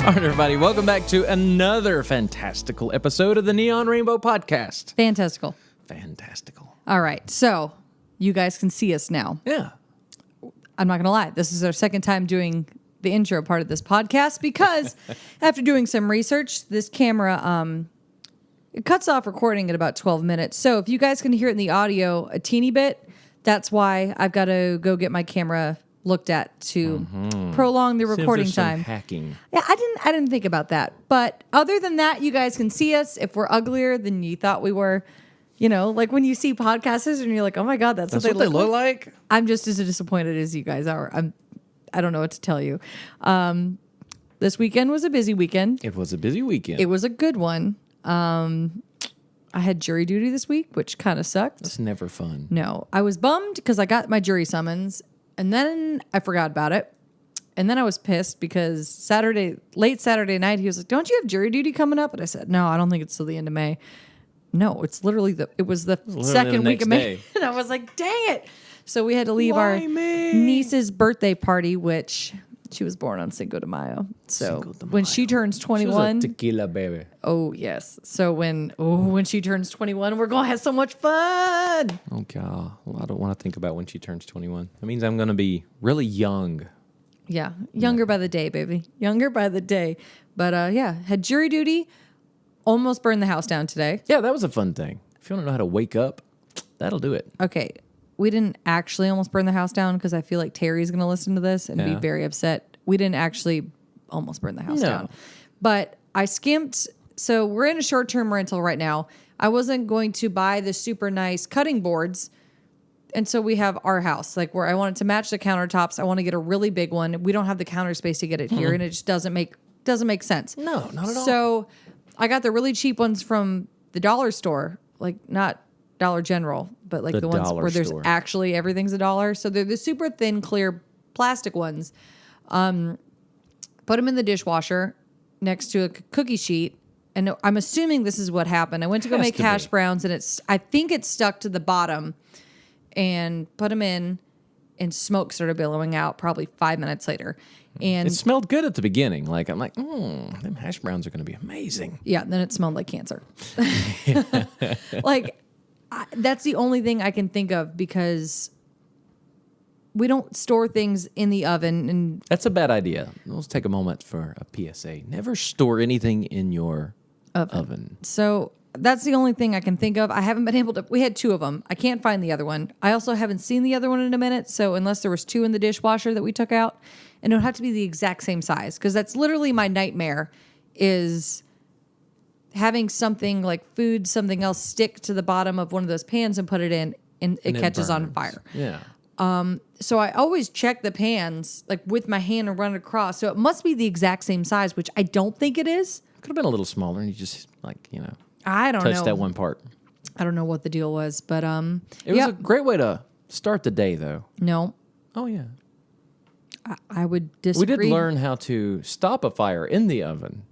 All right, everybody, welcome back to another fantastical episode of the Neon Rainbow Podcast. Fantastical. Fantastical. All right, so you guys can see us now. Yeah. I'm not going to lie. This is our second time doing the intro part of this podcast because after doing some research, this camera, it cuts off recording at about 12 minutes. So if you guys can hear it in the audio a teeny bit, that's why I've got to go get my camera looked at to prolong the recording time. Hacking. Yeah, I didn't think about that. But other than that, you guys can see us. If we're uglier than you thought we were, you know, like when you see podcasters and you're like, oh my God, that's what they look like. I'm just as disappointed as you guys are. I don't know what to tell you. This weekend was a busy weekend. It was a busy weekend. It was a good one. I had jury duty this week, which kind of sucked. It's never fun. No, I was bummed because I got my jury summons and then I forgot about it. And then I was pissed because late Saturday night, he was like, don't you have jury duty coming up? And I said, no, I don't think it's till the end of May. No, it's literally it was the second week of May. And I was like, dang it. So we had to leave our niece's birthday party, which she was born on Cinco de Mayo. So when she turns 21. She was a tequila baby. Oh, yes. So when she turns 21, we're going to have so much fun. Oh, God. Well, I don't want to think about when she turns 21. That means I'm going to be really young. Yeah. Younger by the day, baby. Younger by the day. But yeah, had jury duty. Almost burned the house down today. Yeah, that was a fun thing. If you want to know how to wake up, that'll do it. Okay. We didn't actually almost burn the house down because I feel like Terry's going to listen to this and be very upset. We didn't actually almost burn the house down. But I skimped. So we're in a short-term rental right now. I wasn't going to buy the super nice cutting boards. And so we have our house, like where I want it to match the countertops. I want to get a really big one. We don't have the counter space to get it here, and it just doesn't make sense. No, not at all. So I got the really cheap ones from the dollar store, like not Dollar General, but like the ones where there's actually everything's $1. So they're the super thin, clear plastic ones. Put them in the dishwasher next to a cookie sheet. And I'm assuming this is what happened. I went to go make hash browns, and I think it stuck to the bottom, and put them in, and smoke started billowing out probably 5 minutes later. And it smelled good at the beginning. Like, I'm like, them hash browns are going to be amazing. Yeah, then it smelled like cancer. Like, that's the only thing I can think of because we don't store things in the oven. And that's a bad idea. Let's take a moment for a PSA. Never store anything in your oven. So that's the only thing I can think of. I haven't been able to. We had 2 of them. I can't find the other one. I also haven't seen the other one in a minute. So unless there was 2 in the dishwasher that we took out, and it would have to be the exact same size because that's literally my nightmare is having something like food, something else stick to the bottom of one of those pans and put it in, and it catches on fire. Yeah. So I always check the pans like with my hand and run it across. So it must be the exact same size, which I don't think it is. Could have been a little smaller, and you just I don't know. touched that one part. I don't know what the deal was, but it was a great way to start the day, though. No. Oh yeah. I would disagree. We did learn how to stop a fire in the oven.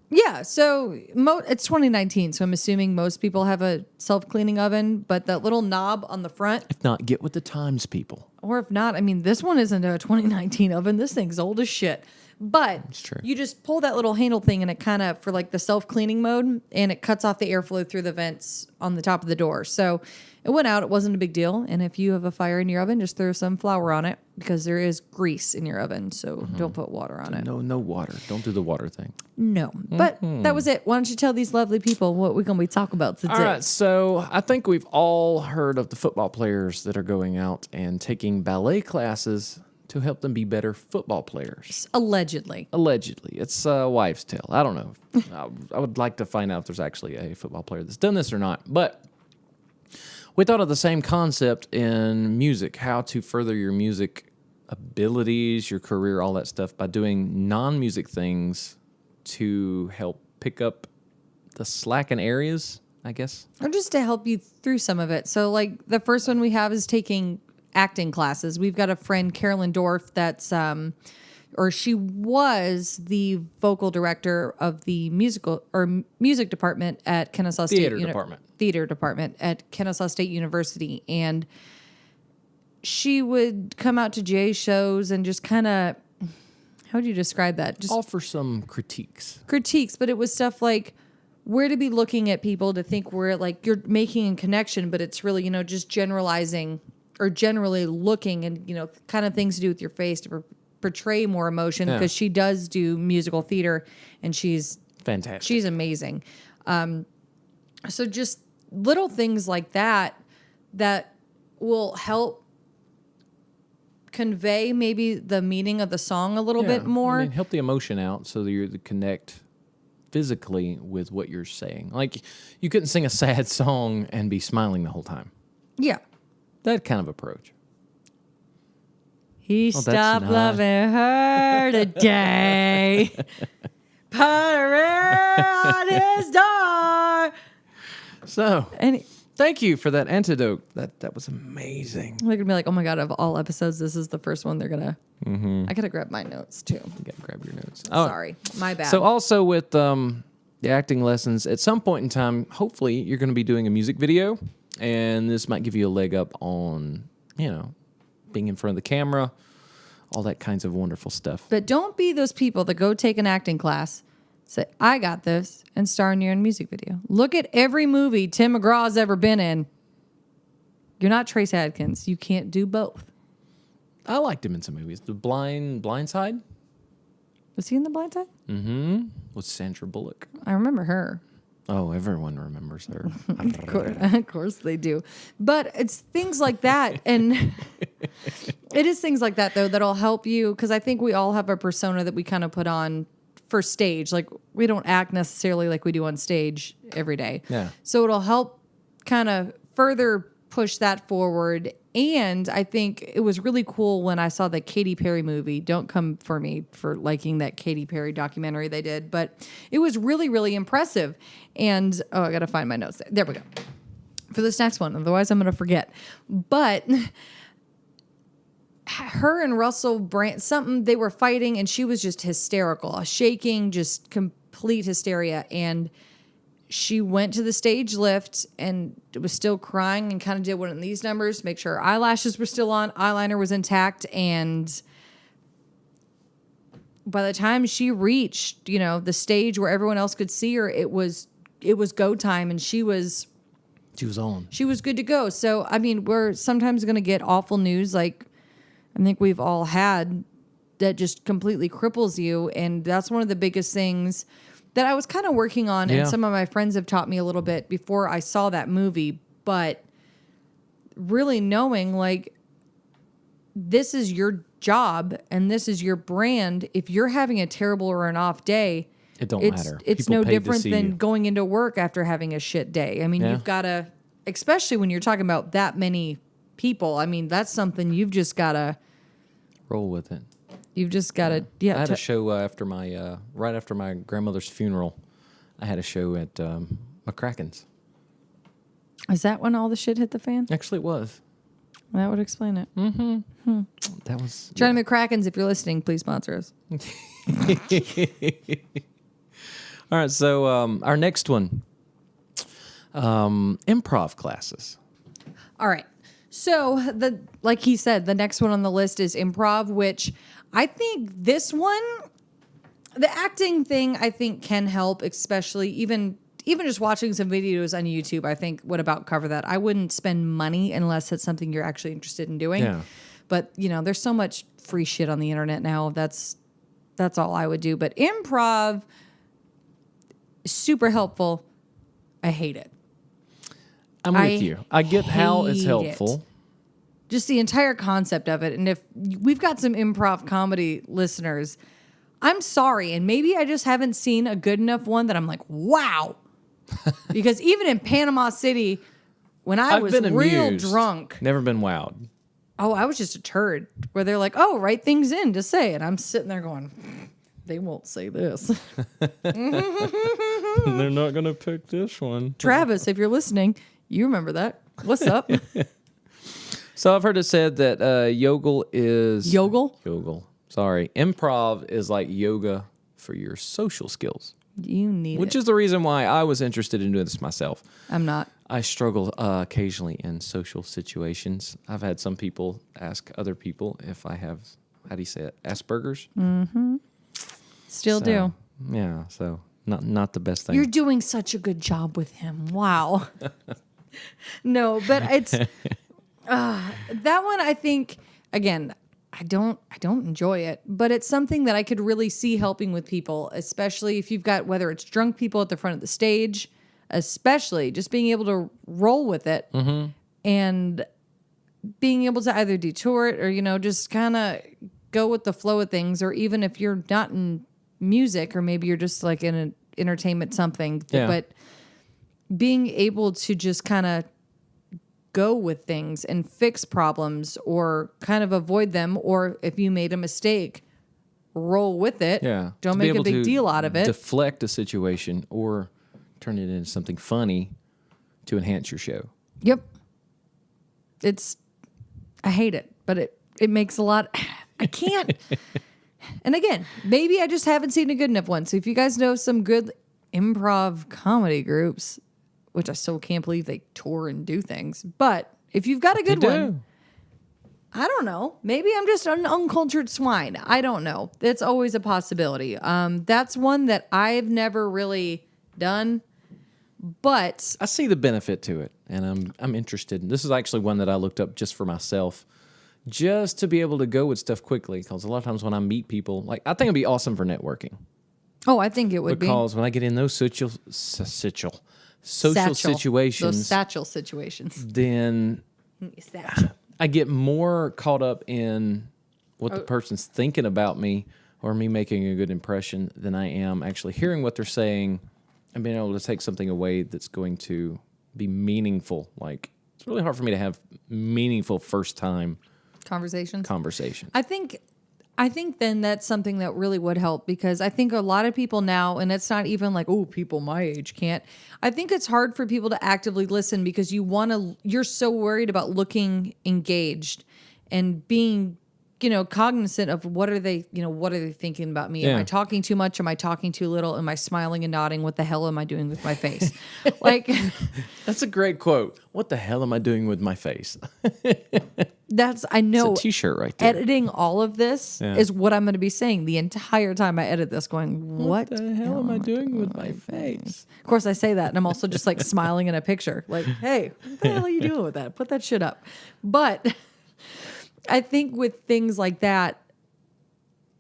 Yeah, so it's 2019, so I'm assuming most people have a self-cleaning oven, but that little knob on the front. If not, get with the times, people. Or if not, I mean, this one isn't a 2019 oven. This thing's old as shit. But you just pull that little handle thing and it kind of, for like the self-cleaning mode, and it cuts off the airflow through the vents on the top of the door. So it went out. It wasn't a big deal. And if you have a fire in your oven, just throw some flour on it because there is grease in your oven. So don't put water on it. No water. Don't do the water thing. No. But that was it. Why don't you tell these lovely people what we're going to be talking about today? All right. So I think we've all heard of the football players that are going out and taking ballet classes to help them be better football players. Allegedly. It's a wives' tale. I don't know. I would like to find out if there's actually a football player that's done this or not. But we thought of the same concept in music, how to further your music abilities, your career, all that stuff by doing non-music things to help pick up the slack in areas, I guess. Or just to help you through some of it. So like the first one we have is taking acting classes. We've got a friend, Carolyn Dorff, that's she was the vocal director of the music department at Kennesaw State Theater department at Kennesaw State University, and she would come out to Jay's shows and just kind of how would you describe that? Just offer some critiques. But it was stuff like where to be looking at people to think we're like you're making a connection, but it's really, just generalizing or generally looking and, kind of things to do with your face to portray more emotion because she does do musical theater and she's fantastic. She's amazing. So just little things like that will help convey maybe the meaning of the song a little bit more. Help the emotion out so that you connect physically with what you're saying. Like, you couldn't sing a sad song and be smiling the whole time. Yeah. That kind of approach. He stopped loving her today. Put her on his door. So, thank you for that antidote. That was amazing. They're gonna be like, oh my god! Of all episodes, this is the first one they're gonna. I gotta grab my notes too. You gotta grab your notes. Sorry, my bad. So also with the acting lessons, at some point in time, hopefully you're going to be doing a music video, and this might give you a leg up on being in front of the camera, all that kinds of wonderful stuff. But don't be those people that go take an acting class, say, I got this, and star in your own music video. Look at every movie Tim McGraw's ever been in. You're not Trace Adkins. You can't do both. I liked him in some movies. The Blind Side. Was he in The Blind Side? Mm-hmm. With Sandra Bullock. I remember her. Oh, everyone remembers her. Of course they do. But it's things like that. And it is things like that, though, that'll help you. Because I think we all have a persona that we kind of put on for stage. Like, we don't act necessarily like we do on stage every day. Yeah. So it'll help kind of further push that forward. And I think it was really cool when I saw the Katy Perry movie. Don't come for me for liking that Katy Perry documentary they did, but it was really, really impressive. And I got to find my notes. There we go. For this next one, otherwise I'm going to forget. But her and Russell Brand, they were fighting, and she was just hysterical, shaking, just complete hysteria. And she went to the stage lift and was still crying and kind of did one of these numbers, make sure her eyelashes were still on, eyeliner was intact. And by the time she reached, the stage where everyone else could see her, it was go time, and she was on. She was good to go. So, I mean, we're sometimes going to get awful news like I think we've all had that just completely cripples you. And that's one of the biggest things that I was kind of working on, and some of my friends have taught me a little bit before I saw that movie, but really knowing like this is your job and this is your brand. If you're having a terrible or an off day, it don't matter. It's no different than going into work after having a shit day. I mean, you've got to, especially when you're talking about that many people, I mean, that's something you've just got to roll with it. You've just got to, I had a show after my, right after my grandmother's funeral. I had a show at McCracken's. Is that when all the shit hit the fan? Actually, it was. That would explain it. Mm-hmm. That was... Johnny McCracken's, if you're listening, please sponsor us. All right, so our next one, improv classes. All right. So, like he said, the next one on the list is improv, which I think this one, the acting thing, I think can help, especially even just watching some videos on YouTube, I think would about cover that. I wouldn't spend money unless it's something you're actually interested in doing. Yeah. But, there's so much free shit on the internet now. That's all I would do. But improv, super helpful. I hate it. I'm with you. I get how it's helpful. Just the entire concept of it. And if we've got some improv comedy listeners, I'm sorry. And maybe I just haven't seen a good enough one that I'm like, wow. Because even in Panama City, when I've was been real amused, drunk. Never been wowed. Oh, I was just a turd. Where they're like, oh, write things in to say. And I'm sitting there going, they won't say this. They're not going to pick this one. Travis, if you're listening, you remember that. What's up? So I've heard it said that Yogel is... Yogel? Sorry. Improv is like yoga for your social skills. You need Which it. is the reason why I was interested in doing this myself. I'm not. I struggle occasionally in social situations. I've had some people ask other people if I have how do you say it? Asperger's. Still do. Yeah, so not the best thing. You're doing such a good job with him. Wow. No, but it's that one. I think again, I don't enjoy it, but it's something that I could really see helping with people, especially if you've got whether it's drunk people at the front of the stage, especially just being able to roll with it and being able to either detour it or just kind of go with the flow of things, or even if you're not in music or maybe you're just like in an entertainment something, but being able to just kind of go with things and fix problems or kind of avoid them, or if you made a mistake, roll with it. Yeah. Don't make a big deal out of it. Deflect a situation or turn it into something funny to enhance your show. Yep. I hate it, but it makes a lot. I can't. And again, maybe I just haven't seen a good enough one. So if you guys know some good improv comedy groups, which I still can't believe they tour and do things, but if you've got a good one, I don't know. Maybe I'm just an uncultured swine. I don't know. It's always a possibility. That's one that I've never really done, but I see the benefit to it, and I'm interested. This is actually one that I looked up just for myself, just to be able to go with stuff quickly. Because a lot of times when I meet people, like I think it'd be awesome for networking. Oh, I think it would be. Because when I get in those social situations, those satchel situations, then I get more caught up in what the person's thinking about me or me making a good impression than I am actually hearing what they're saying and being able to take something away that's going to be meaningful. Like, it's really hard for me to have meaningful first-time conversations. I think then that's something that really would help, because I think a lot of people now, and it's not even like, oh, people my age can't. I think it's hard for people to actively listen because you're so worried about looking engaged and being, cognizant of what are they thinking about me? Yeah. Am I talking too much? Am I talking too little? Am I smiling and nodding? What the hell am I doing with my face? Like, that's a great quote. What the hell am I doing with my face? I know. It's a t-shirt right there. Editing all of this is what I'm going to be saying the entire time I edit this, going, what the hell am I doing with my face? Of course I say that, and I'm also just like smiling in a picture. Like, hey, what the hell are you doing with that? Put that shit up. But I think with things like that,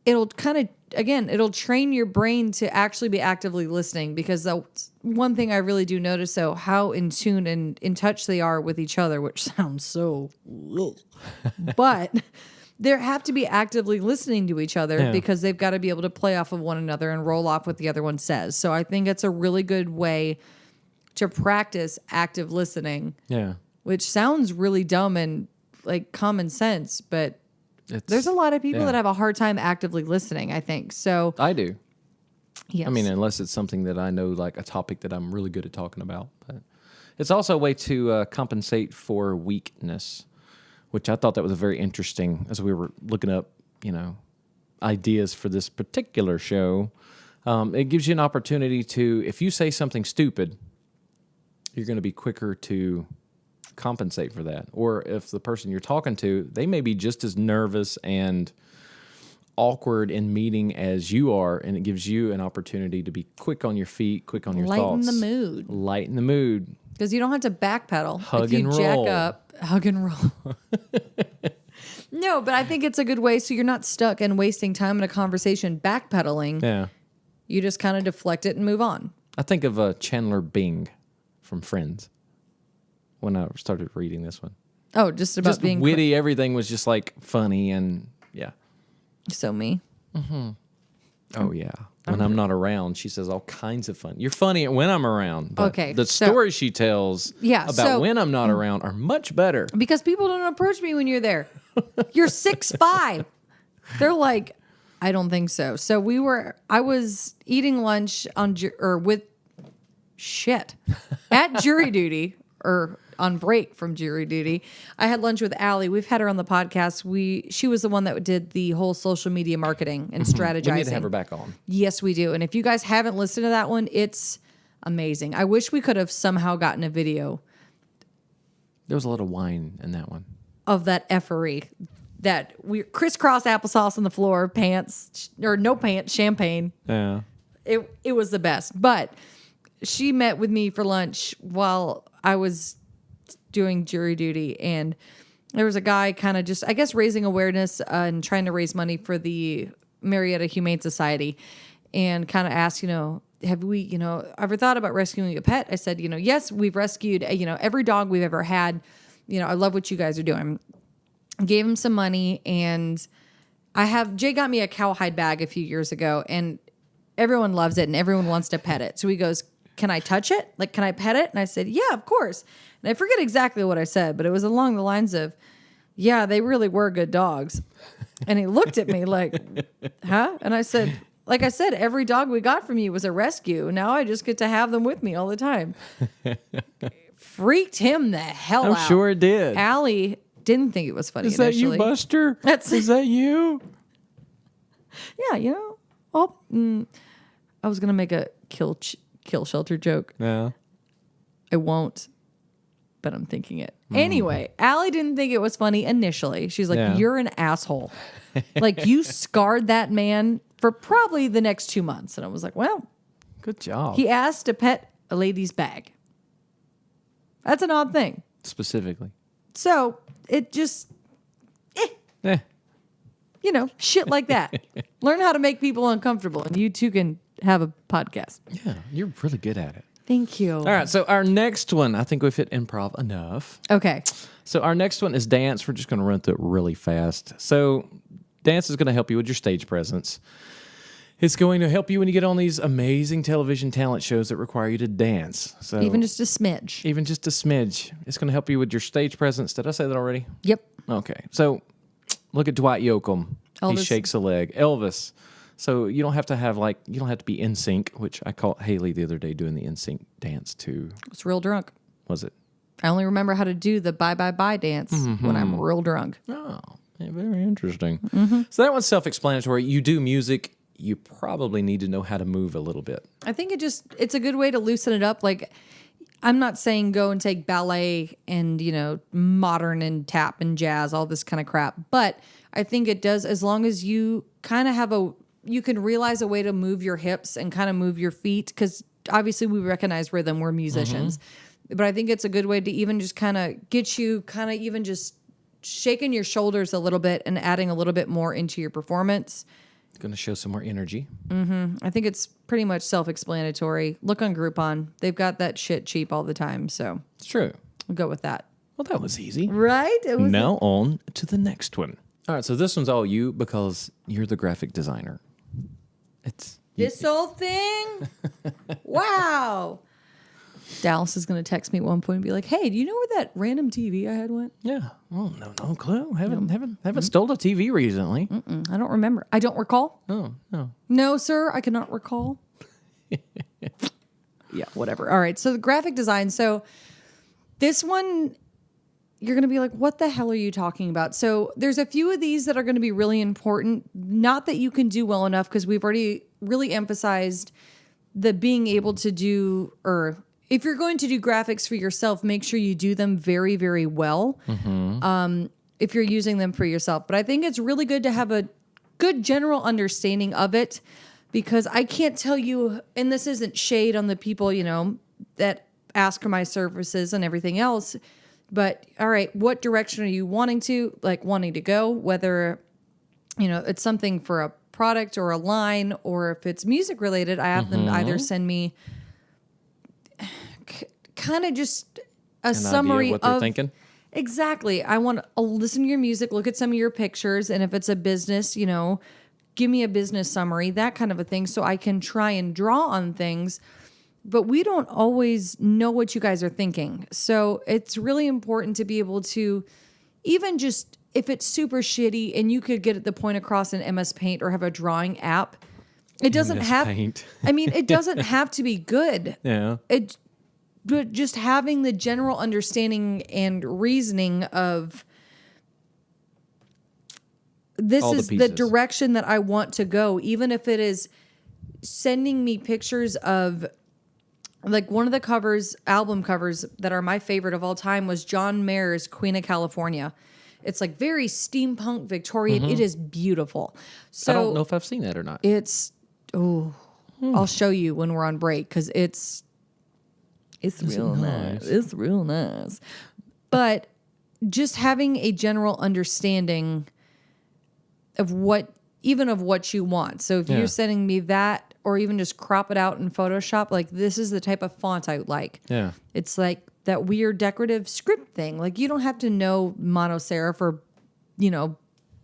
it'll train your brain to actually be actively listening, because that's one thing I really do notice, how in tune and in touch they are with each other, which sounds so, but they have to be actively listening to each other because they've got to be able to play off of one another and roll off what the other one says. So I think it's a really good way to practice active listening. Yeah. Which sounds really dumb and like common sense, but there's a lot of people that have a hard time actively listening, I think. So I do. Yes. I mean, unless it's something that I know, like a topic that I'm really good at talking about. But it's also a way to compensate for weakness, which I thought that was very interesting as we were looking up, ideas for this particular show. It gives you an opportunity to, if you say something stupid, you're going to be quicker to compensate for that. Or if the person you're talking to, they may be just as nervous and awkward in meeting as you are, and it gives you an opportunity to be quick on your feet, quick on your thoughts. Lighten the mood. Because you don't have to backpedal. Hug if you and jack roll. up, hug and roll. No, but I think it's a good way so you're not stuck and wasting time in a conversation backpedaling. Yeah. You just kind of deflect it and move on. I think of Chandler Bing from Friends when I started reading this one. Oh, just about being witty. Everything was just like funny and yeah. So me. Mm-hmm. Oh yeah. When I'm not around, she says all kinds of fun. You're funny when I'm around. But okay. The stories she tells about when I'm not around are much better. Because people don't approach me when you're there. You're 6'5". They're like, I don't think so. So I was eating lunch at jury duty or on break from jury duty. I had lunch with Allie. We've had her on the podcast. She was the one that did the whole social media marketing and strategizing. We need to have her back on. Yes, we do. And if you guys haven't listened to that one, it's amazing. I wish we could have somehow gotten a video. There was a lot of wine in that one. Of that effery. that we crisscross applesauce on the floor, pants or no pants, champagne. Yeah. It was the best. But she met with me for lunch while I was doing jury duty, and there was a guy kind of just, I guess, raising awareness and trying to raise money for the Marietta Humane Society, and kind of asked, have we, ever thought about rescuing a pet? I said, yes, we've rescued, every dog we've ever had. I love what you guys are doing. Gave him some money, and Jay got me a cowhide bag a few years ago, and everyone loves it and everyone wants to pet it. So he goes, can I touch it? Like, can I pet it? And I said, yeah, of course. And I forget exactly what I said, but it was along the lines of, yeah, they really were good dogs. And he looked at me like, huh? And I said, like I said, every dog we got from you was a rescue. Now I just get to have them with me all the time. Freaked him the hell out. I'm sure it did. Allie didn't think it was funny Is that initially. you, Buster? Is that you? Yeah, I was going to make a kill shelter joke. Yeah. I won't, but I'm thinking it. Anyway, Allie didn't think it was funny initially. She's like, you're an asshole. Like, you scarred that man for probably the next 2 months. And I was like, well, good job. He asked to pet a lady's bag. That's an odd thing. Specifically. So it just, shit like that. Learn how to make people uncomfortable, and you too can have a podcast. Yeah, you're really good at it. Thank you. All right, so our next one, I think we've hit improv enough. Okay. So our next one is dance. We're just going to run through it really fast. So dance is going to help you with your stage presence. It's going to help you when you get on these amazing television talent shows that require you to dance. So even just a smidge. Even just a smidge. It's going to help you with your stage presence. Did I say that already? Yep. Okay. So look at Dwight Yoakam. Elvis. He shakes a leg. Elvis. So you don't have to have you don't have to be in sync, which I caught Haley the other day doing the in sync dance too. I was real drunk. Was it? I only remember how to do the bye bye bye dance when I'm real drunk. Oh, yeah, very interesting. So that one's self-explanatory. You do music, you probably need to know how to move a little bit. I think it's a good way to loosen it up. Like, I'm not saying go and take ballet and, modern and tap and jazz, all this kind of crap. But I think it does, as long as you kind of you can realize a way to move your hips and kind of move your feet. Because obviously we recognize rhythm, we're musicians. But I think it's a good way to even just kind of get you kind of even just shaking your shoulders a little bit and adding a little bit more into your performance. Going to show some more energy. I think it's pretty much self-explanatory. Look on Groupon. They've got that shit cheap all the time. So It's true. I'll go with that. Well, that was easy. Right? Now on to the next one. All right, so this one's all you because you're the graphic designer. It's this whole thing? Wow. Dallas is going to text me at one point and be like, hey, do you know where that random TV I had went? Yeah. Oh, no clue. Haven't stole a TV recently. I don't remember. I don't recall. Oh, no. No, sir, I cannot recall. Yeah, whatever. All right, so the graphic design. So this one, you're going to be like, what the hell are you talking about? So there's a few of these that are going to be really important. Not that you can do well enough, because we've already really emphasized the being able to do, or if you're going to do graphics for yourself, make sure you do them very, very well. If you're using them for yourself. But I think it's really good to have a good general understanding of it, because I can't tell you, and this isn't shade on the people, that ask for my services and everything else. But all right, what direction are you wanting to go? Whether, it's something for a product or a line, or if it's music related, I have them either send me kind of just a summary of what they're thinking. Exactly. I want to listen to your music, look at some of your pictures, and if it's a business, give me a business summary, that kind of a thing, so I can try and draw on things. But we don't always know what you guys are thinking. So it's really important to be able to, even just if it's super shitty and you could get the point across in MS Paint or have a drawing app, it doesn't have, it doesn't have to be good. Yeah. But just having the general understanding and reasoning of this is the direction that I want to go, even if it is sending me pictures of, like, one of the album covers that are my favorite of all time was John Mayer's Queen of California. It's like very steampunk Victorian. It is beautiful. So I don't know if I've seen that or not. it's I'll show you when we're on break because it's real nice. It's real nice. But just having a general understanding of what you want. So if you're sending me that, or even just crop it out in Photoshop, like this is the type of font I like. Yeah. It's like that weird decorative script thing. Like you don't have to know monoserif or,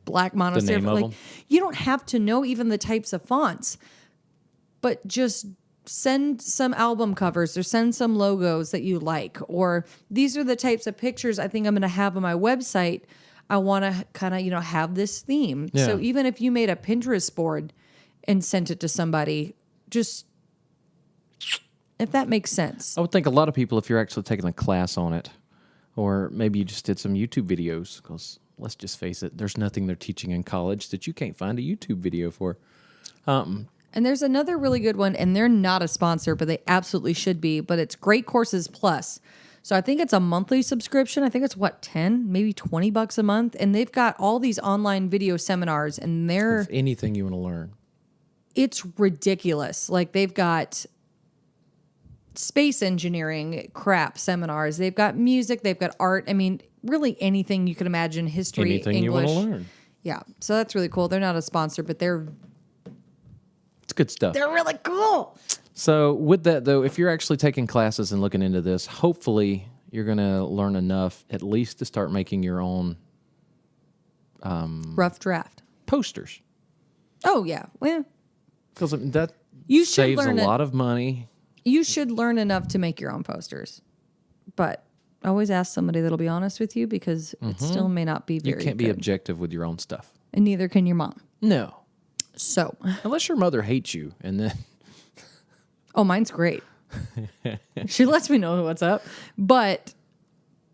black monoserif. name of Like them. you don't have to know even the types of fonts, but just send some album covers or send some logos that you like, or these are the types of pictures I think I'm going to have on my website. I want to kind of, have this theme. Yeah. So even if you made a Pinterest board and sent it to somebody, just if that makes sense. I would think a lot of people, if you're actually taking a class on it, or maybe you just did some YouTube videos, because let's just face it, there's nothing they're teaching in college that you can't find a YouTube video for. And there's another really good one, and they're not a sponsor, but they absolutely should be, but it's Great Courses Plus. So I think it's a monthly subscription. I think it's 10, maybe $20 a month. And they've got all these online video seminars, and If anything you want to learn. it's ridiculous. Like they've got space engineering crap seminars. They've got music. They've got art. I mean, really anything you can imagine. History, Anything English. you want to learn. Yeah. So that's really cool. They're not a sponsor, but they're It's good stuff. really cool. So with that, though, if you're actually taking classes and looking into this, hopefully you're going to learn enough at least to start making your own Rough draft. posters. Oh, yeah. Well, Because that you should saves a learn lot of money. You should learn enough to make your own posters. But always ask somebody that'll be honest with you because it still may not be very You can't be good. objective with your own stuff. And neither can your mom. No. So, Unless your mother hates you and then... oh, mine's great. She lets me know what's up. But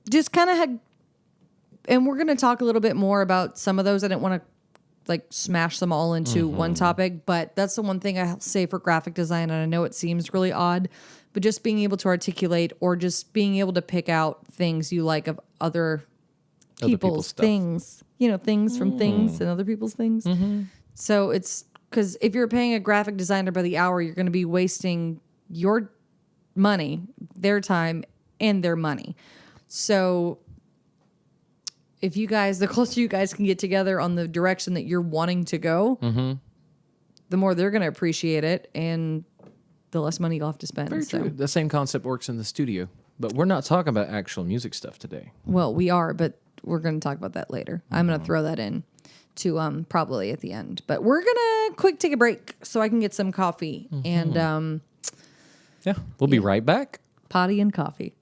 just kind of and we're going to talk a little bit more about some of those. I didn't want to smash them all into one topic, but that's the one thing I say for graphic design. And I know it seems really odd, but just being able to articulate or just being able to pick out things you like of other people's stuff. things, things from things and other people's things. So it's because if you're paying a graphic designer by the hour, you're going to be wasting your money, their time, and their money. So if you guys, the closer you guys can get together on the direction that you're wanting to go, the more they're going to appreciate it and the less money you'll have to spend. Very true. The same concept works in the studio. But we're not talking about actual music stuff today. Well, we are, but we're going to talk about that later. I'm going to throw that in to probably at the end. But we're going to quick take a break so I can get some coffee and Yeah. We'll be right back. potty and coffee.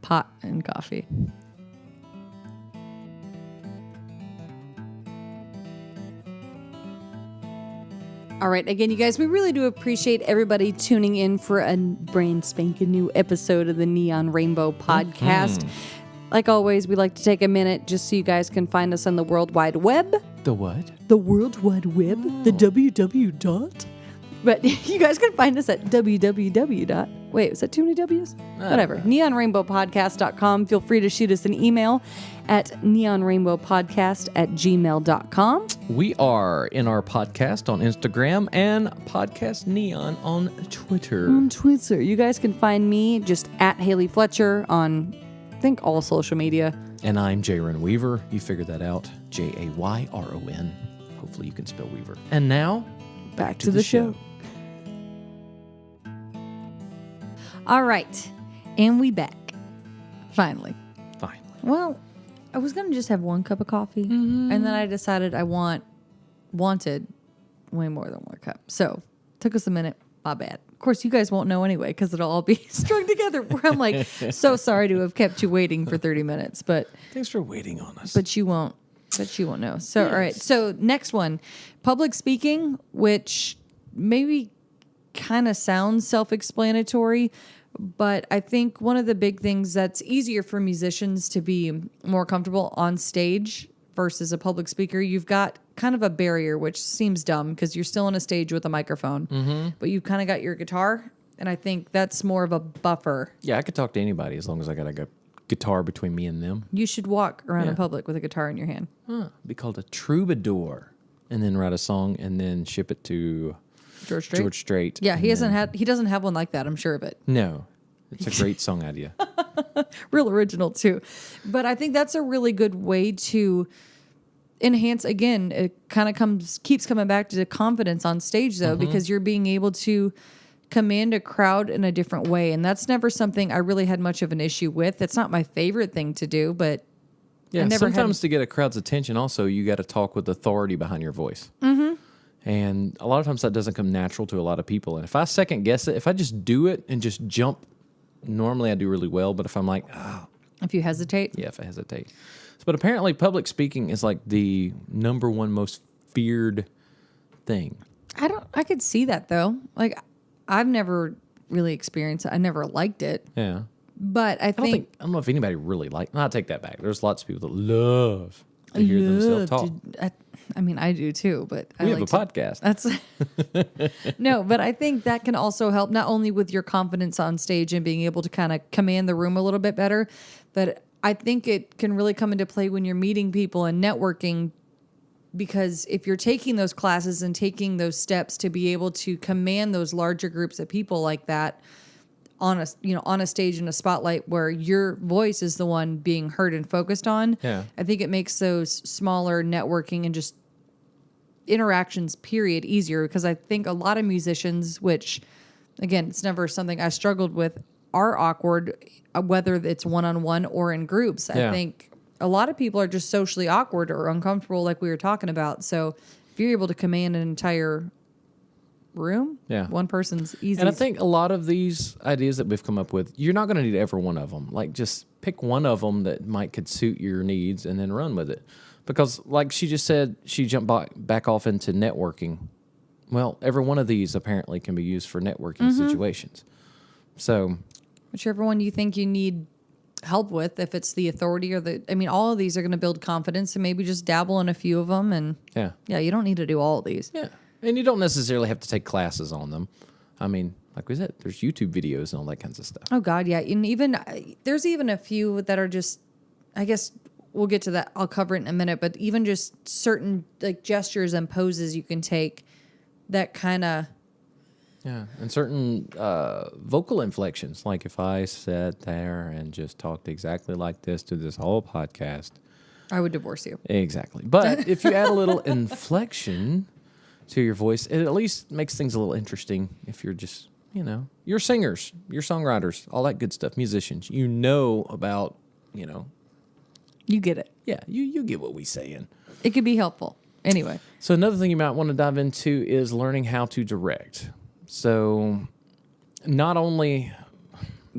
Pot and coffee. All right, again, you guys, we really do appreciate everybody tuning in for a brand spanking new episode of the Neon Rainbow Podcast. Like always, we like to take a minute just so you guys can find us on the World Wide Web. The what? The World Wide Web, the www dot. But you guys can find us at www dot. Wait, was that too many W's? Whatever. NeonRainbowPodcast.com. Feel free to shoot us an email at neonrainbowpodcast@gmail.com. We are in our podcast on Instagram and Podcast Neon on Twitter. On Twitter. You guys can find me just at Haley Fletcher on, I think, all social media. And I'm Jayron Weaver. You figured that out. Jayron. Hopefully you can spell Weaver. And now, Back to the show. All right. And we back. Finally. Well, I was going to just have one cup of coffee. And then I decided I wanted way more than one cup. So took us a minute. My bad. Of course, you guys won't know anyway because it'll all be strung together. Where I'm like, so sorry to have kept you waiting for 30 minutes. But Thanks for waiting on us. But you won't know. So, all right. So next one, public speaking, which maybe kind of sounds self-explanatory, but I think one of the big things that's easier for musicians to be more comfortable on stage versus a public speaker, you've got kind of a barrier, which seems dumb because you're still on a stage with a microphone, but you've kind of got your guitar. And I think that's more of a buffer. Yeah, I could talk to anybody as long as I got a guitar between me and them. You should walk around in public with a guitar in your hand. Be called a troubadour, and then write a song and then ship it to George Strait. George Strait. Yeah, he doesn't have one like that. I'm sure of it. No, it's a great song idea. Real original too, but I think that's a really good way to enhance. Again, it kind of keeps coming back to the confidence on stage though, because you're being able to command a crowd in a different way, and that's never something I really had much of an issue with. It's not my favorite thing to do, but yeah, sometimes to get a crowd's attention, also you got to talk with authority behind your voice. And a lot of times that doesn't come natural to a lot of people. And if I second guess it, if I just do it and just jump, normally I do really well. But if I'm like, if you hesitate, if I hesitate. But apparently public speaking is like the number one most feared thing. I could see that though. Like, I've never really experienced it. I never liked it. Yeah. But I don't know if anybody really I'll take that back. There's lots of people that love to hear themselves talk. I mean, I do too, but we have a podcast. That's no, but I think that can also help not only with your confidence on stage and being able to kind of command the room a little bit better, but I think it can really come into play when you're meeting people and networking. Because if you're taking those classes and taking those steps to be able to command those larger groups of people like that on a stage in a spotlight where your voice is the one being heard and focused on, I think it makes those smaller networking and just interactions period easier. Because I think a lot of musicians, which again, it's never something I struggled with, are awkward, whether it's one-on-one or in groups. I think a lot of people are just socially awkward or uncomfortable, like we were talking about. So if you're able to command an entire room, one person's easy. And I think a lot of these ideas that we've come up with, you're not going to need every one of them. Like, just pick one of them that could suit your needs and then run with it. Because like she just said, she jumped back off into networking. Well, every one of these apparently can be used for networking situations. So whichever one you think you need help with, if it's the authority or all of these are going to build confidence, and maybe just dabble in a few of them. And you don't need to do all of these. Yeah. And you don't necessarily have to take classes on them. I mean, like we said, there's YouTube videos and all that kinds of stuff. Oh God, yeah. And even there's even a few that are just, I guess we'll get to that. I'll cover it in a minute, but even just certain like gestures and poses you can take that kind of. Yeah, and certain vocal inflections. Like if I sat there and just talked exactly like this to this whole podcast, I would divorce you. Exactly. But if you add a little inflection to your voice, it at least makes things a little interesting. If you're just, you're singers, you're songwriters, all that good stuff, musicians, about, You get it. Yeah, you get what we saying. It could be helpful. Anyway. So another thing you might want to dive into is learning how to direct. So not only...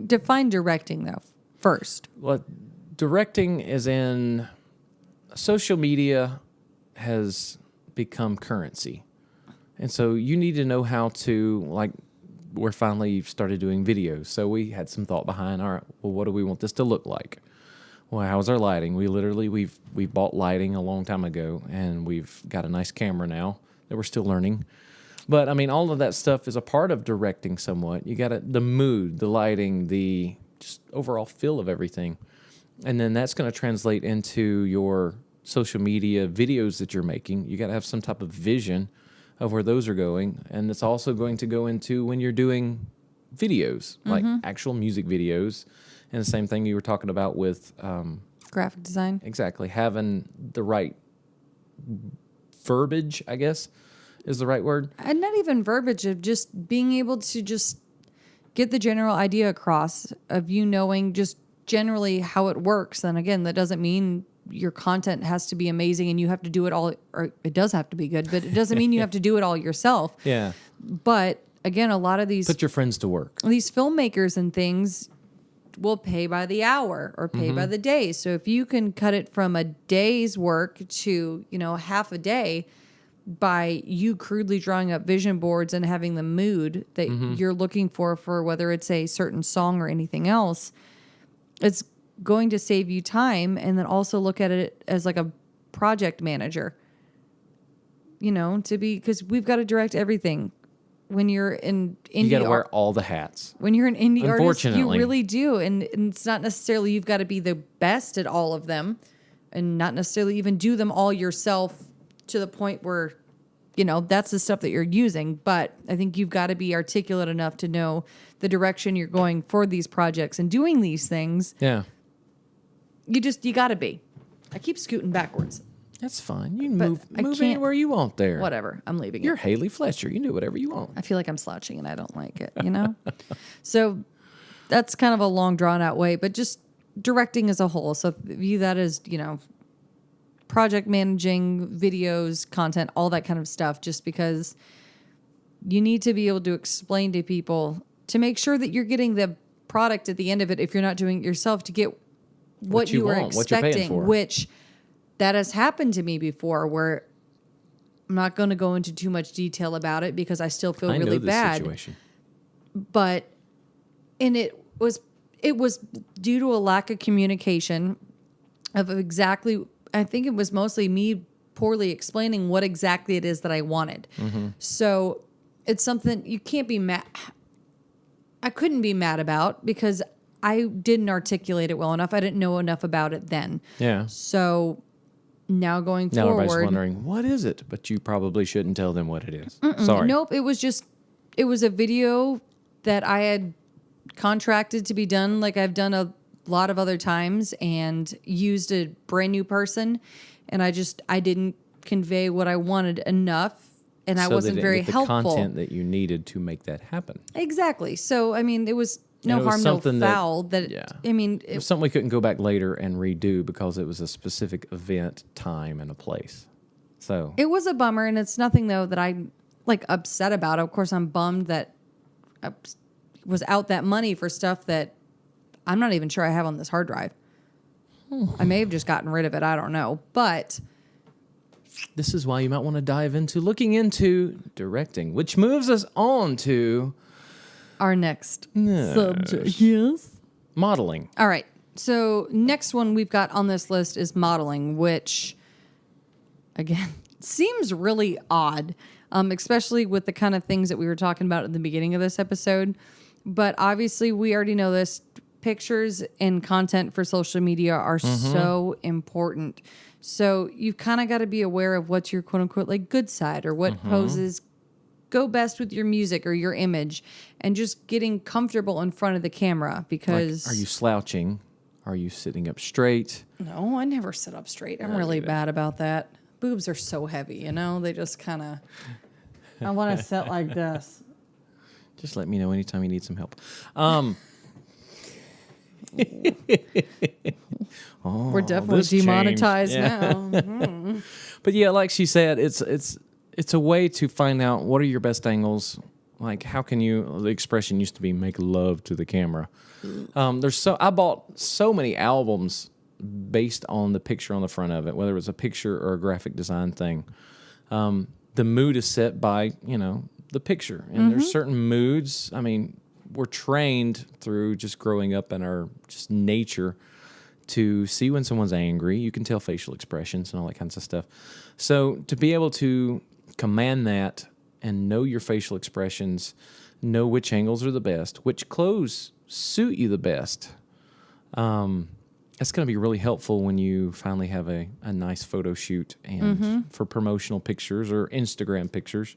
Define directing, though, first. Well, directing is in... Social media has become currency. And so you need to know how to, we're finally started doing videos. So we had some thought behind, all right, well, what do we want this to look like? Well, how's our lighting? We bought lighting a long time ago, and we've got a nice camera now that we're still learning. But, all of that stuff is a part of directing somewhat. You got the mood, the lighting, the just overall feel of everything. And then that's going to translate into your social media videos that you're making. You got to have some type of vision of where those are going. And it's also going to go into when you're doing videos, like actual music videos. And the same thing you were talking about with... graphic design. Exactly. Having the right verbiage, I guess, is the right word. And not even verbiage, of just being able to just get the general idea across of you knowing just generally how it works. And again, that doesn't mean your content has to be amazing and you have to do it all, or it does have to be good, but it doesn't mean you have to do it all yourself. Yeah. But again, a lot of these... Put your friends to work. These filmmakers and things will pay by the hour or pay by the day. So if you can cut it from a day's work to, half a day by you crudely drawing up vision boards and having the mood that you're looking for whether it's a certain song or anything else, it's going to save you time. And then also look at it as like a project manager, because we've got to direct everything when you're in indie, you got to wear all the hats. When you're an indie artist, you Unfortunately. really do. And it's not necessarily you've got to be the best at all of them and not necessarily even do them all yourself to the point where, that's the stuff that you're using. But I think you've got to be articulate enough to know the direction you're going for these projects and doing these things. Yeah. You got to be. I keep scooting backwards. That's fine. You can But move I can't- anywhere you want there. Whatever. I'm leaving You're it. Haley Fletcher. You can do whatever you want. I feel like I'm slouching and I don't like it, So that's kind of a long drawn out way, but just directing as a whole. So view that as, project managing, videos, content, all that kind of stuff, just because you need to be able to explain to people to make sure that you're getting the product at the end of it if you're not doing it yourself to get what you were want, what you're paying expecting, for. which that has happened to me before where I'm not going to go into too much detail about it because I still feel I really know this bad. situation. But it was due to a lack of communication of exactly, I think it was mostly me poorly explaining what exactly it is that I wanted. Mm-hmm. So it's something you can't be mad. I couldn't be mad about because I didn't articulate it well enough. I didn't know enough about it then. Yeah. So now going Now everybody's forward, wondering, what is it? But you probably shouldn't tell them what it is. Sorry. nope, it was a video that I had contracted to be done like I've done a lot of other times and used a brand new person. And I didn't convey what I wanted enough. And I wasn't very the helpful. content that you needed to make that happen. Exactly. So, I mean, it was no And it was harm, no something foul. yeah. I mean, It was something we couldn't go back later and redo because it was a specific event, time, and a place. So it was a bummer, and it's nothing though that I'm like upset about. Of course, I'm bummed that I was out that money for stuff that I'm not even sure I have on this hard drive. I may have just gotten rid of it. I don't know, but this is why you might want to dive into looking into directing, which moves us on to our next subject, yes, modeling. All right. So next one we've got on this list is modeling, which again seems really odd, especially with the kind of things that we were talking about at the beginning of this episode. But obviously, we already know this. Pictures and content for social media are so important. So you've kind of got to be aware of what's your quote unquote like good side or what poses go best with your music or your image and just getting comfortable in front of the camera because Like, are you slouching? Are you sitting up straight? No, I never sit up straight. I'm really bad about that. Boobs are so heavy, they just kind of I want to sit like this. Just let me know anytime you need some help. We're definitely this changed. demonetized Yeah. now. But yeah, like she said, it's a way to find out what are your best angles. Like, how can you? The expression used to be "make love to the camera." I bought so many albums based on the picture on the front of it, whether it was a picture or a graphic design thing. The mood is set by the picture, and there's certain moods. I mean, we're trained through just growing up in our just nature to see when someone's angry. You can tell facial expressions and all that kinds of stuff. So to be able to command that and know your facial expressions, know which angles are the best, which clothes suit you the best, that's going to be really helpful when you finally have a nice photo shoot and for promotional pictures or Instagram pictures.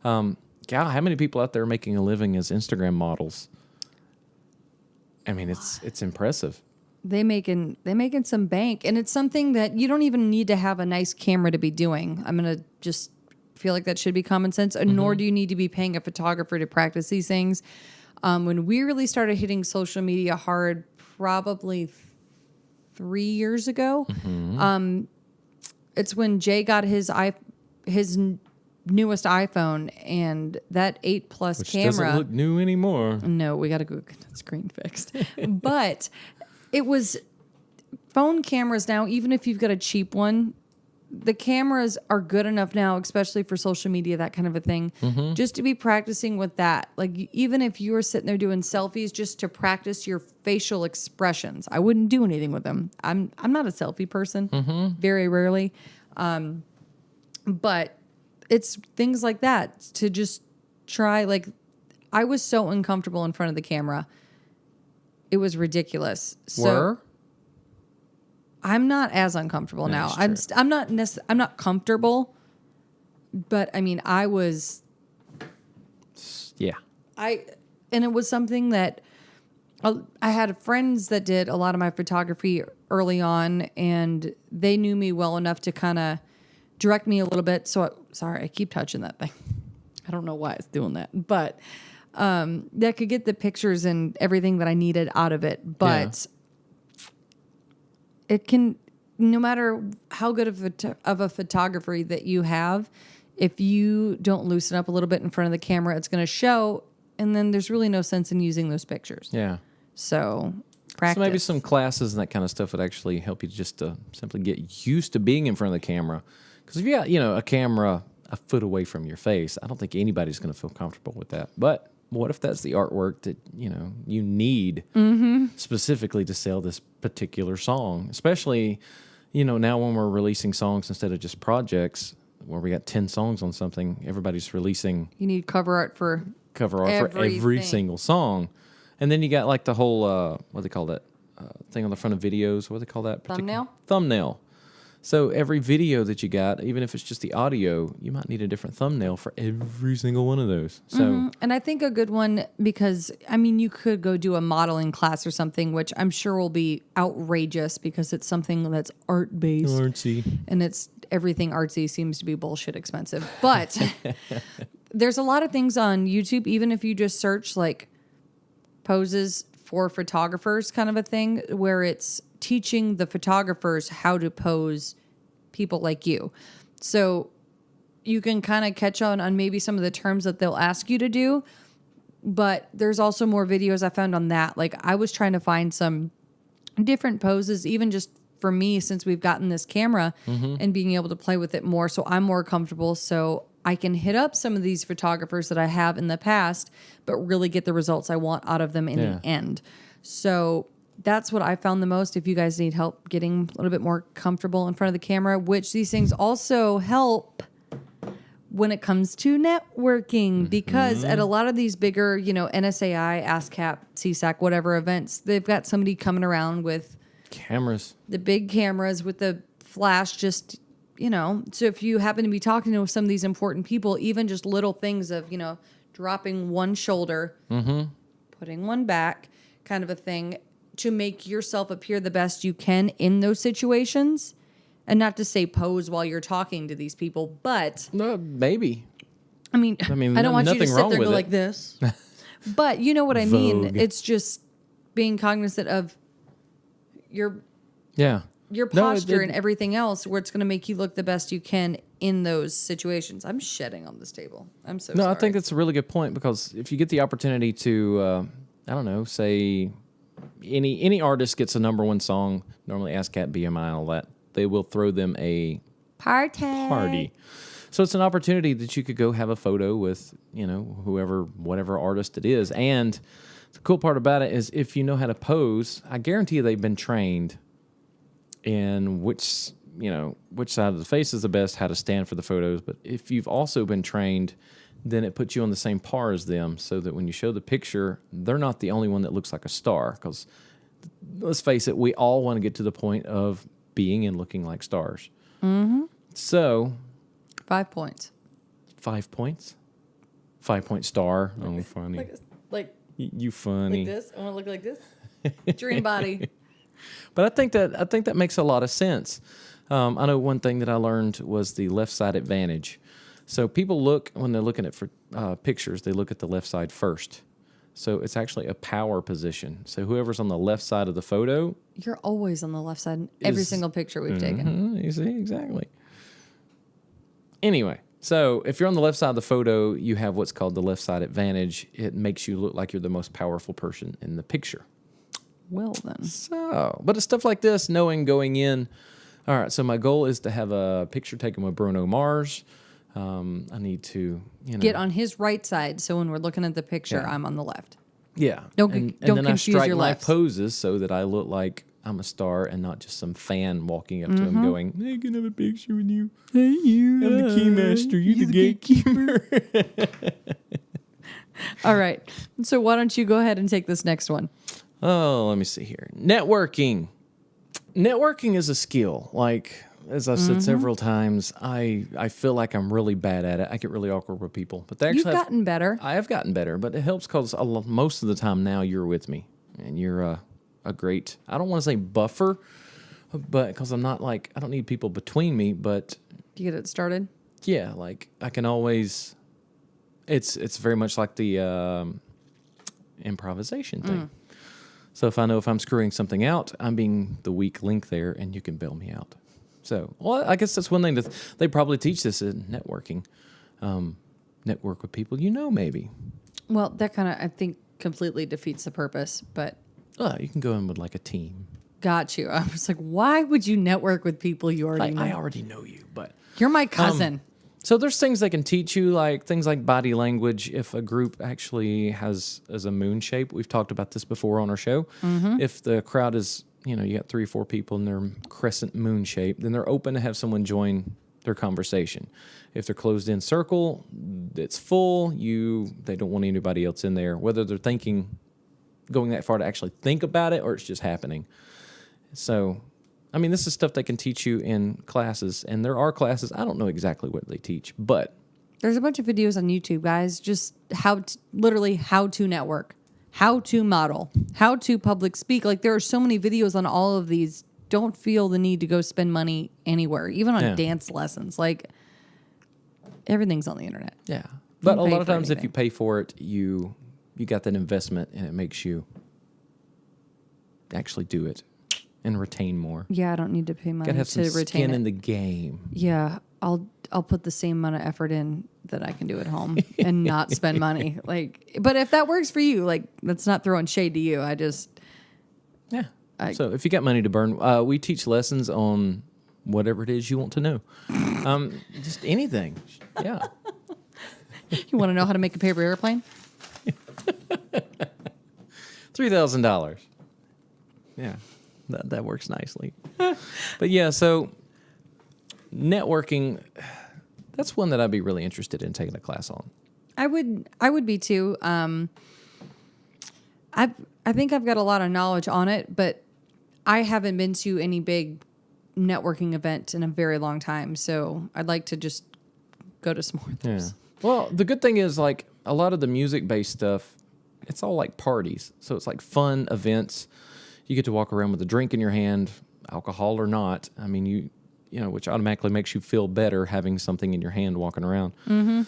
God, how many people out there are making a living as Instagram models? I mean, it's impressive. They making some bank, and it's something that you don't even need to have a nice camera to be doing. I'm gonna just feel like that should be common sense, nor do you need to be paying a photographer to practice these things. When we really started hitting social media hard, probably 3 years ago, it's when Jay got his newest iPhone, and that 8 Plus Which camera doesn't look new anymore. No, we got to go get that screen fixed. But it was phone cameras now, even if you've got a cheap one, the cameras are good enough now, especially for social media, that kind of a thing, just to be practicing with that. Like, even if you were sitting there doing selfies just to practice your facial expressions, I wouldn't do anything with them. I'm not a selfie person, very rarely. But it's things like that to just try. Like, I was so uncomfortable in front of the camera. It was ridiculous. So I'm not as uncomfortable now. I'm not comfortable, but I mean, I was. Yeah. And it was something that I had friends that did a lot of my photography early on, and they knew me well enough to kind of direct me a little bit. So, sorry, I keep touching that thing. I don't know why it's doing that, but that could get the pictures and everything that I needed out of it. But it can, no matter how good of a photography that you have, if you don't loosen up a little bit in front of the camera, it's going to show. And then there's really no sense in using those pictures. Yeah. So practice. So maybe some classes and that kind of stuff would actually help you just to simply get used to being in front of the camera. Because if you got, a camera a foot away from your face, I don't think anybody's going to feel comfortable with that. But what if that's the artwork that, you need specifically to sell this particular song? Especially, now when we're releasing songs instead of just projects where we got 10 songs on something, everybody's releasing. You need cover art for every single song. And then you got like the whole, what do they call that thing on the front of videos? What do they call that? Thumbnail. So every video that you got, even if it's just the audio, you might need a different thumbnail for every single one of those. So, And I think a good one, because, you could go do a modeling class or something, which I'm sure will be outrageous because it's something that's art-based. Artsy. And it's everything artsy seems to be bullshit expensive. But there's a lot of things on YouTube, even if you just search like poses for photographers kind of a thing, where it's teaching the photographers how to pose people like you. So you can kind of catch on maybe some of the terms that they'll ask you to do. But there's also more videos I found on that. Like, I was trying to find some different poses, even just for me, since we've gotten this camera and being able to play with it more. So I'm more comfortable. So I can hit up some of these photographers that I have in the past, but really get the results I want out of them in the end. So that's what I found the most. If you guys need help getting a little bit more comfortable in front of the camera, which these things also help when it comes to networking, because at a lot of these bigger, NSAI, ASCAP, CSAC, whatever events, they've got somebody coming around with cameras, the big cameras with the flash, just, so if you happen to be talking to some of these important people, even just little things of, dropping one shoulder, putting one back, kind of a thing, to make yourself appear the best you can in those situations. And not to say pose while you're talking to these people, but no, maybe. I mean, I don't want you to sit there and go like this. But you know what I mean? It's just being cognizant of your posture and everything else, where it's going to make you look the best you can in those situations. I'm shedding on this table. I'm so sorry. No, I think that's a really good point, because if you get the opportunity to, say any artist gets a #1 song, normally ASCAP, BMI, and all that, they will throw them a party. So it's an opportunity that you could go have a photo with, whatever artist it is. And the cool part about it is, if you know how to pose, I guarantee you they've been trained in which side of the face is the best, how to stand for the photos. But if you've also been trained, then it puts you on the same par as them, so that when you show the picture, they're not the only one that looks like a star. Because let's face it, we all want to get to the point of being and looking like stars. So 5 points. 5 points? 5-point star. Oh, funny. Like you funny. Like this? I want to look like this. Dream body. But I think that makes a lot of sense. I know one thing that I learned was the left side advantage. So people look, when they're looking at pictures, they look at the left side first. So it's actually a power position. So whoever's on the left side of the photo, you're always on the left side in every single picture we've taken. You see, exactly. Anyway, so if you're on the left side of the photo, you have what's called the left side advantage. It makes you look like you're the most powerful person in the picture. Well then. So, but it's stuff like this, knowing going in. All right, so my goal is to have a picture taken with Bruno Mars. I need to, get on his right side, so when we're looking at the picture, I'm on the left. Yeah. Don't then confuse I strike your my lefts. poses so that I look like I'm a star and not just some fan walking up to him going, "Hey, can I have a picture with you? Hey, you. I'm the key master. You the gatekeeper." All right. So why don't you go ahead and take this next one? Oh, let me see here. Networking. Networking is a skill. Like, as I've said several times, I feel like I'm really bad at it. I get really awkward with people. But You've gotten better. I have gotten better, but it helps because most of the time now you're with me. And you're a great, I don't want to say buffer, but because I'm not like, I don't need people between me, but... Do you get it started? Yeah, like I can always... It's very much like the improvisation thing. So if I'm screwing something out, I'm being the weak link there, and you can bail me out. So, well, I guess that's one thing that they probably teach this in networking. Network with people you know, maybe. Well, that kind of, I think, completely defeats the purpose, but... You can go in with like a team. Got you. I was like, why would you network with people you already know? I already know you, but... You're my cousin. So there's things they can teach you, like things like body language. If a group actually has as a moon shape, we've talked about this before on our show. If the crowd is, you got 3 or 4 people in their crescent moon shape, then they're open to have someone join their conversation. If they're closed in circle, it's full. They don't want anybody else in there, whether they're going that far to actually think about it or it's just happening. So, I mean, this is stuff they can teach you in classes, and there are classes. I don't know exactly what they teach, but there's a bunch of videos on YouTube, guys, just literally how to network, how to model, how to public speak. Like, there are so many videos on all of these. Don't feel the need to go spend money anywhere, even on dance lessons. Like, everything's on the internet. Yeah. But a lot of times if you pay for it, you got that investment, and it makes you actually do it and retain more. Yeah, I don't need to pay money to have some retain skin it. in the game. Yeah, I'll put the same amount of effort in that I can do at home and not spend money. Like, but if that works for you, like, that's not throwing shade to you. So if you got money to burn, we teach lessons on whatever it is you want to know. Just anything. Yeah. You want to know how to make a paper airplane? $3,000. Yeah, that works nicely. But yeah, so networking, that's one that I'd be really interested in taking a class on. I would be too. I think I've got a lot of knowledge on it, but I haven't been to any big networking event in a very long time. So I'd like to just go to some more of those. Yeah. Well, the good thing is, like, a lot of the music-based stuff, it's all like parties. So it's like fun events. You get to walk around with a drink in your hand, alcohol or not. I mean, you know, which automatically makes you feel better having something in your hand walking around. Mm-hmm.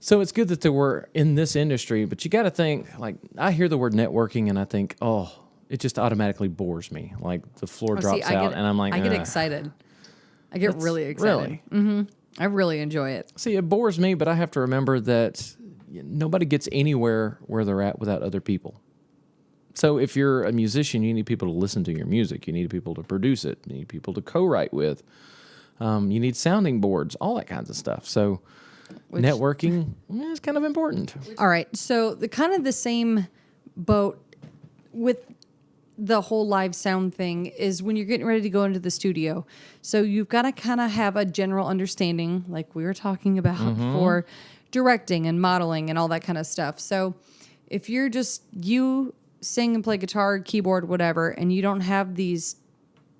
So it's good that they were in this industry, but you got to think, like, I hear the word networking and I think, oh, it just automatically bores me. Like, the floor drops out and I'm like, I get excited. I get really excited. Really? Mm-hmm. I really enjoy it. See, it bores me, but I have to remember that nobody gets anywhere where they're at without other people. So if you're a musician, you need people to listen to your music. You need people to produce it. You need people to co-write with. You need sounding boards, all that kinds of stuff. So networking is kind of important. All right. So the kind of the same boat with the whole live sound thing is when you're getting ready to go into the studio. So you've got to kind of have a general understanding, like we were talking about, for directing and modeling and all that kind of stuff. So if you're just, you sing and play guitar, keyboard, whatever, and you don't have these,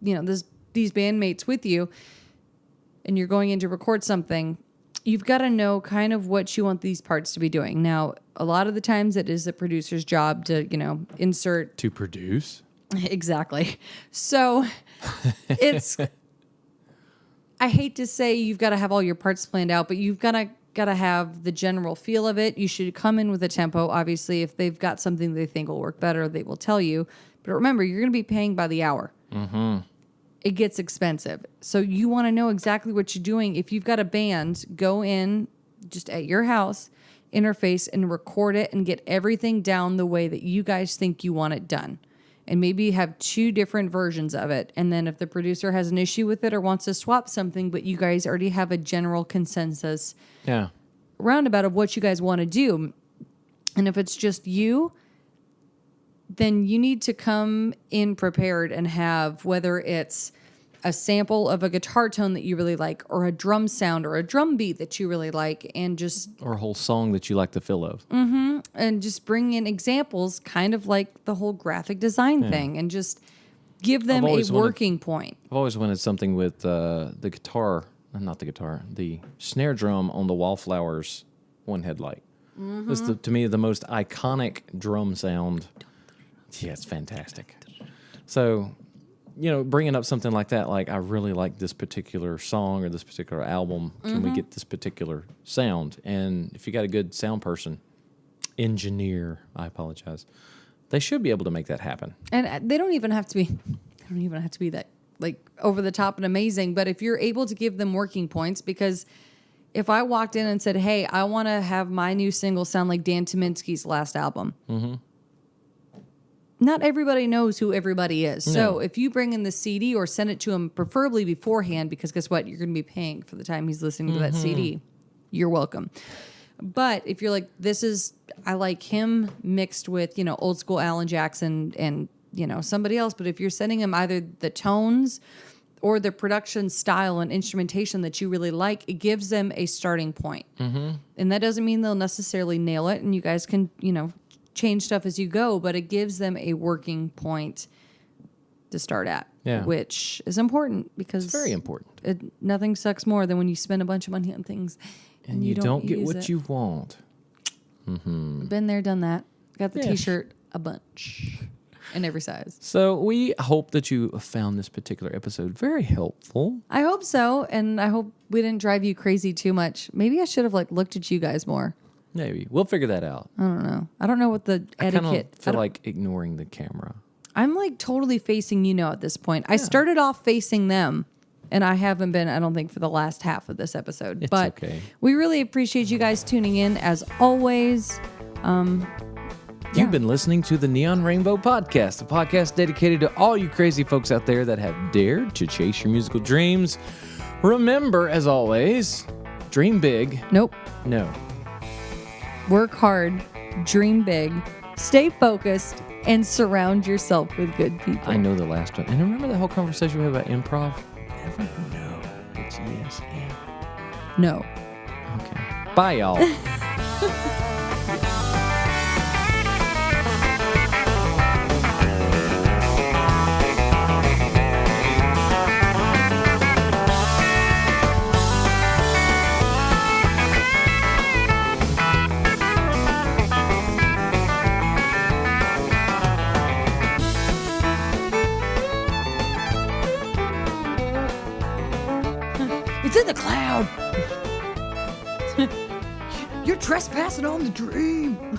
these bandmates with you, and you're going in to record something, you've got to know kind of what you want these parts to be doing. Now, a lot of the times it is the producer's job to, insert. To produce? Exactly. So it's, I hate to say you've got to have all your parts planned out, but you've got to have the general feel of it. You should come in with a tempo. Obviously, if they've got something they think will work better, they will tell you. But remember, you're going to be paying by the hour. Mm-hmm. It gets expensive. So you want to know exactly what you're doing. If you've got a band, go in just at your house, interface, and record it and get everything down the way that you guys think you want it done. And maybe have 2 different versions of it. And then if the producer has an issue with it or wants to swap something, but you guys already have a general consensus roundabout of what you guys want to do. And if it's just you, then you need to come in prepared and have, whether it's a sample of a guitar tone that you really like, or a drum sound or a drum beat that you really like, and just Or a whole song that you like the feel of. and just bring in examples, kind of like the whole graphic design thing, and just give them a working point. I've always wanted something with the guitar, not the guitar, the snare drum on the Wallflowers one headlight. This is, to me, the most iconic drum sound. Yeah, it's fantastic. So, bringing up something like that, like I really like this particular song or this particular album. Can we get this particular sound? And if you got a good sound person, engineer, I apologize, they should be able to make that happen. And they don't even have to be that like over the top and amazing. But if you're able to give them working points, because if I walked in and said, "Hey, I want to have my new single sound like Dan Tyminski's last album," not everybody knows who everybody is. No. So if you bring in the CD or send it to him, preferably beforehand, because guess what? You're going to be paying for the time he's listening to that CD. You're welcome. But if you're like, I like him mixed with, old school Alan Jackson and, somebody else. But if you're sending him either the tones or the production style and instrumentation that you really like, it gives them a starting point. And that doesn't mean they'll necessarily nail it. And you guys can, change stuff as you go, but it gives them a working point to start at, which is important because it's very important. Nothing sucks more than when you spend a bunch of money on things and you don't get what you want. Been there, done that. Got the T-shirt a bunch in every size. So we hope that you found this particular episode very helpful. I hope so, and I hope we didn't drive you crazy too much. Maybe I should have looked at you guys more. Maybe. We'll figure that out. I don't know. I don't know what the etiquette. I feel like ignoring the camera. I'm totally facing at this point. I started off facing them, and I haven't been, I don't think, for the last half of this episode. It's but okay. We really appreciate you guys tuning in, as always. You've been listening to the Neon Rainbow Podcast, a podcast dedicated to all you crazy folks out there that have dared to chase your musical dreams. Remember, as always, dream big. Nope. No. Work hard, dream big, stay focused, and surround yourself with good people. I know the last one. And remember the whole conversation we had about improv? Never know. It's yes and no. Okay. Bye, y'all. It's in the cloud. You're trespassing on the dream.